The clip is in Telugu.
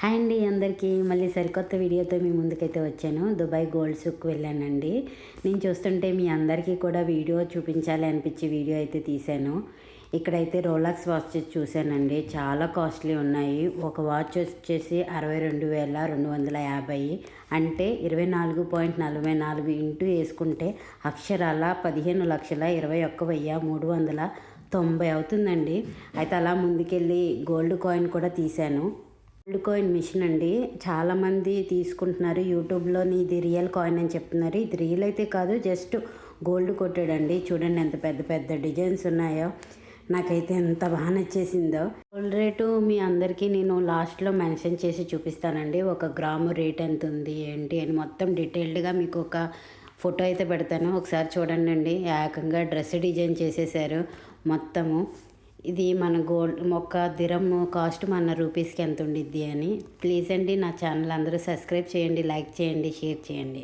హాయ్ అండి అందరికీ మళ్ళీ సరికొత్త వీడియోతో మీ ముందుకైతే వచ్చాను. దుబాయ్ గోల్డ్ సూక్‌కి వెళ్ళానండి. నేను చూస్తుంటే మీ అందరికీ కూడా వీడియో చూపించాలి అనిపించి వీడియో అయితే తీశాను. ఇక్కడైతే రోలక్స్ వాచెస్ చూశానండి. చాలా కాస్ట్లీ ఉన్నాయి. ఒక వాచ్ వచ్చేసి 62,250 అంటే 24.44 ఇంటూ వేసుకుంటే అక్షరాల 15,21,390 అవుతుందండి. అయితే అలా ముందుకెళ్ళి గోల్డ్ కాయిన్ కూడా తీశాను. గోల్డ్ కాయిన్ మిషన్ అండి. చాలామంది తీసుకుంటున్నారు. యూట్యూబ్లోని ఇది రియల్ కాయిన్ అని చెప్తున్నారు. ఇది రియల్ అయితే కాదు, జస్ట్ గోల్డ్ కొట్టాడండి. చూడండి ఎంత పెద్ద పెద్ద డిజైన్స్ ఉన్నాయో. నాకైతే ఎంత బాగా నచ్చేసిందో. గోల్డ్ రేటు మీ అందరికీ నేను లాస్ట్లో మెన్షన్ చేసి చూపిస్తానండి. 1 గ్రాము రేట్ ఎంత ఉంది ఏంటి అని మొత్తం డీటెయిల్డ్గా మీకు ఒక ఫోటో అయితే పెడతాను. ఒకసారి చూడండి. ఏకంగా డ్రెస్ డిజైన్ చేసేసారు మొత్తము. ఇది మన గోల్డ్ ఒక దిరం కాస్ట్ మన రూపీస్కి ఎంత ఉండిద్ది అని. ప్లీజ్ అండి నా ఛానల్ అందరూ సబ్స్క్రైబ్ చేయండి, లైక్ చేయండి, షేర్ చేయండి.